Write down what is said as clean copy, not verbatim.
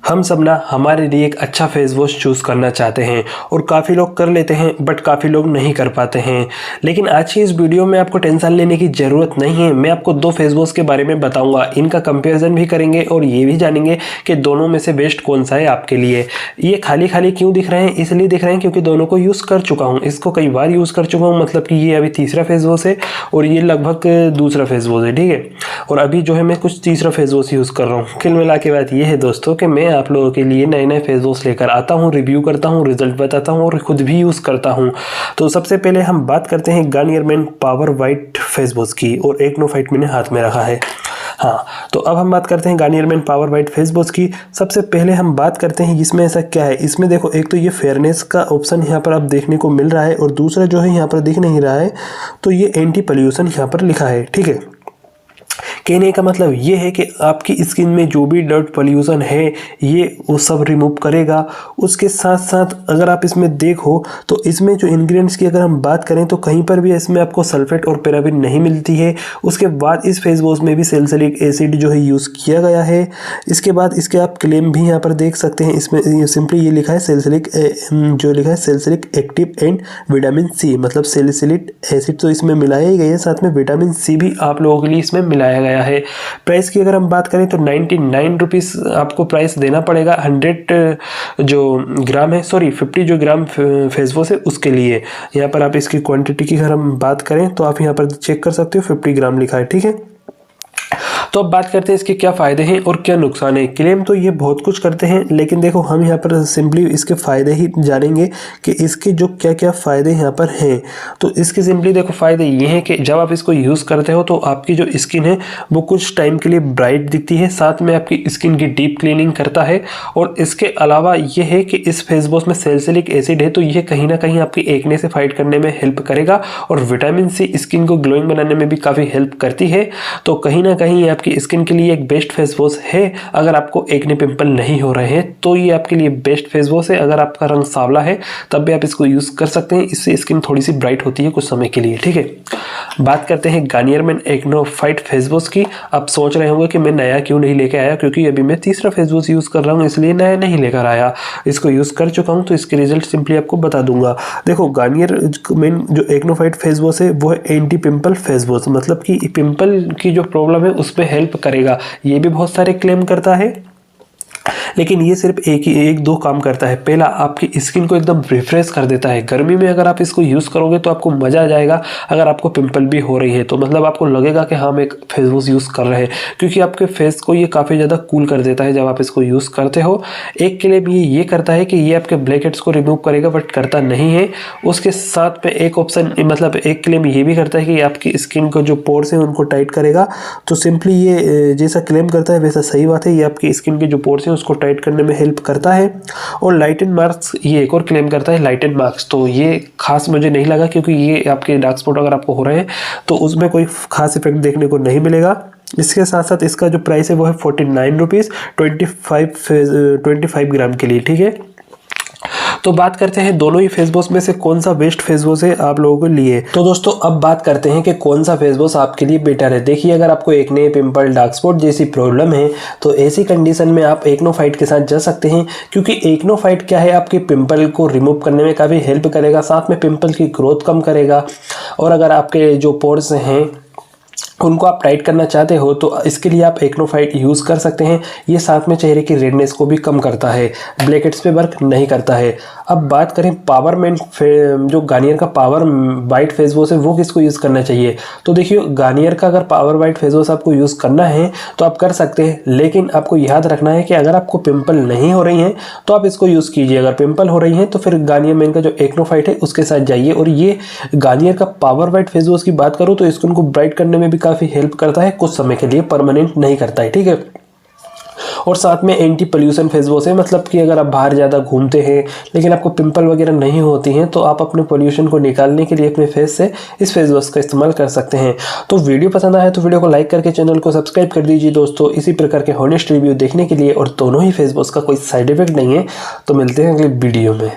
हम सब ना हमारे लिए एक अच्छा फेस वॉश चूज़ करना चाहते हैं और काफ़ी लोग कर लेते हैं बट काफ़ी लोग नहीं कर पाते हैं। लेकिन आज की इस वीडियो में आपको टेंशन लेने की ज़रूरत नहीं है। मैं आपको दो फेस वॉश के बारे में बताऊंगा, इनका कंपैरिजन भी करेंगे और ये भी जानेंगे कि दोनों में से बेस्ट कौन सा है आपके लिए। ये खाली खाली क्यों दिख रहे हैं? इसलिए दिख रहे हैं क्योंकि दोनों को यूज़ कर चुका हूँ, इसको कई बार यूज़ कर चुका हूँ। मतलब कि ये अभी तीसरा फेस वॉश है और ये लगभग दूसरा फेस वॉश है, ठीक है। और अभी जो है मैं कुछ तीसरा फेस वॉश यूज़ कर रहा हूँ। कुल मिला के बात ये है दोस्तों कि मैं आप लोगों के लिए नए नए फेस वॉश लेकर आता हूँ, रिव्यू करता हूँ, रिजल्ट बताता हूँ और खुद भी यूज़ करता हूँ। तो सबसे पहले हम बात करते हैं Garnier men power white face wash की, और एक्नो फाइट मैंने हाथ में रखा है। हाँ, तो अब हम बात करते हैं Garnier men power white face wash की। सबसे पहले हम बात करते हैं इसमें ऐसा क्या है। इसमें देखो, एक तो ये फेयरनेस का ऑप्शन यहाँ पर आप देखने को मिल रहा है और दूसरा जो है यहाँ पर दिख नहीं रहा है, तो ये एंटी पॉल्यूशन यहाँ पर लिखा है, ठीक है। कहने का मतलब ये है कि आपकी स्किन में जो भी डर्ट पॉल्यूशन है ये वो सब रिमूव करेगा। उसके साथ साथ अगर आप इसमें देखो तो इसमें जो इंग्रेडिएंट्स की अगर हम बात करें तो कहीं पर भी इसमें आपको सल्फेट और पैराबेन नहीं मिलती है। उसके बाद इस फेस वॉश में भी सैलिसिलिक एसिड जो है यूज़ किया गया है। इसके बाद इसके आप क्लेम भी यहाँ पर देख सकते हैं। इसमें सिंपली ये लिखा है सैलिसिलिक, जो लिखा है salicylic active and vitamin C, मतलब सैलिसिलिक एसिड तो इसमें मिलाया ही गया है, साथ में विटामिन सी भी आप लोगों के लिए इसमें मिलाया गया है। प्राइस की अगर हम बात करें तो 99 रुपीज़ आपको प्राइस देना पड़ेगा 100 जो ग्राम है, सॉरी 50 जो ग्राम फेस वॉश है उसके लिए। यहाँ पर आप इसकी क्वांटिटी की अगर हम बात करें तो आप यहाँ पर चेक कर सकते हो, 50 ग्राम लिखा है, ठीक है। तो अब बात करते हैं इसके क्या फ़ायदे हैं और क्या नुकसान है। क्लेम तो ये बहुत कुछ करते हैं, लेकिन देखो हम यहाँ पर सिंपली इसके फ़ायदे ही जानेंगे कि इसके जो क्या क्या फ़ायदे यहाँ पर हैं। तो इसके सिंपली देखो फ़ायदे ये हैं कि जब आप इसको यूज़ करते हो तो आपकी जो स्किन है वो कुछ टाइम के लिए ब्राइट दिखती है, साथ में आपकी स्किन की डीप क्लीनिंग करता है। और इसके अलावा ये है कि इस फेस वॉश में सैलिसिलिक एसिड है, तो ये कहीं ना कहीं आपकी एक्ने से फाइट करने में हेल्प करेगा। और विटामिन सी स्किन को ग्लोइंग बनाने में भी काफ़ी हेल्प करती है। तो कहीं ना कहीं आपकी स्किन के लिए एक बेस्ट फेस वॉश है। अगर आपको एक्ने पिंपल नहीं हो रहे हैं तो ये आपके लिए बेस्ट फेस वॉश है। अगर आपका रंग सांवला है तब भी आप इसको यूज़ कर सकते हैं, इससे स्किन थोड़ी सी ब्राइट होती है कुछ समय के लिए, ठीक है। बात करते हैं Garnier men Acno fight face wash की। आप सोच रहे होंगे कि मैं नया क्यों नहीं लेकर आया, क्योंकि अभी मैं तीसरा फेस वॉश यूज़ कर रहा हूँ इसलिए नया नहीं लेकर आया। इसको यूज़ कर चुका हूँ तो इसके रिजल्ट सिंपली आपको बता दूंगा। देखो, गार्नियर मेन जो एक्नो फाइट फेस वॉश है वो है एंटी पिंपल फेस वॉश, मतलब कि पिंपल की जो प्रॉब्लम है उस पर हेल्प करेगा। ये भी बहुत सारे क्लेम करता है, लेकिन ये सिर्फ एक दो काम करता है। पहला, आपकी स्किन को एकदम रिफ्रेश कर देता है। गर्मी में अगर आप इसको यूज़ करोगे तो आपको मज़ा आ जाएगा। अगर आपको पिंपल भी हो रही है तो मतलब आपको लगेगा कि हाँ, हम एक फेस वॉश यूज़ कर रहे हैं, क्योंकि आपके फेस को ये काफ़ी ज़्यादा कूल कर देता है जब आप इसको यूज़ करते हो। एक के लिए भी ये करता है कि ये आपके ब्लैक हेड्स को रिमूव करेगा, बट करता नहीं है। उसके साथ में एक ऑप्शन, मतलब एक क्लेम ये भी करता है कि आपकी स्किन को जो पोर्स हैं उनको टाइट करेगा। तो सिंपली ये जैसा क्लेम करता है वैसा सही बात है, ये आपकी स्किन के जो पोर्स हैं उसको टाइट करने में हेल्प करता है। और लाइटन मार्क्स ये एक और क्लेम करता है, लाइटन मार्क्स। तो ये खास मुझे नहीं लगा, क्योंकि ये आपके डार्क स्पॉट अगर आपको हो रहे हैं तो उसमें कोई खास इफेक्ट देखने को नहीं मिलेगा। इसके साथ साथ इसका जो प्राइस है वो है 49 रुपीज़ 25 ग्राम के लिए, ठीक है। तो बात करते हैं दोनों ही फेस वॉश में से कौन सा बेस्ट फेस वॉश है आप लोगों के लिए। तो दोस्तों अब बात करते हैं कि कौन सा फेस वॉश आपके लिए बेटर है। देखिए, अगर आपको एक्ने, पिंपल, डार्क स्पॉट जैसी प्रॉब्लम है तो ऐसी कंडीशन में आप एक्नो फाइट के साथ जा सकते हैं, क्योंकि एक्नो फाइट क्या है, आपके पिंपल को रिमूव करने में काफ़ी हेल्प करेगा, साथ में पिंपल की ग्रोथ कम करेगा। और अगर आपके जो पोर्स हैं उनको आप टाइट करना चाहते हो तो इसके लिए आप एक्नो फाइट यूज़ कर सकते हैं। ये साथ में चेहरे की रेडनेस को भी कम करता है, ब्लैक हेड्स पे वर्क नहीं करता है। अब बात करें पावर मेन जो गार्नियर का पावर वाइट फेस वॉश है वो किसको यूज़ करना चाहिए। तो देखिए, गार्नियर का अगर पावर वाइट फेस वॉश आपको यूज़ करना है तो आप कर सकते हैं, लेकिन आपको याद रखना है कि अगर आपको पिंपल नहीं हो रही हैं तो आप इसको यूज़ कीजिए। अगर पिंपल हो रही हैं तो फिर गार्नियर मेन का जो एक्नो फाइट है उसके साथ जाइए। और ये गार्नियर का पावर वाइट फेस वॉश की बात करूँ तो स्किन को ब्राइट करने में भी काफ़ी हेल्प करता है, कुछ समय के लिए, परमानेंट नहीं करता है, ठीक है। और साथ में एंटी पोल्यूशन फेस वॉश है, मतलब कि अगर आप बाहर ज़्यादा घूमते हैं लेकिन आपको पिंपल वगैरह नहीं होती हैं तो आप अपने पोल्यूशन को निकालने के लिए अपने फेस से इस फेस वॉश का इस्तेमाल कर सकते हैं। तो वीडियो पसंद आया तो वीडियो को लाइक करके चैनल को सब्सक्राइब कर दीजिए दोस्तों, इसी प्रकार के हॉनेस्ट रिव्यू देखने के लिए। और दोनों ही फेस वॉश का कोई साइड इफेक्ट नहीं है। तो मिलते हैं अगले वीडियो में।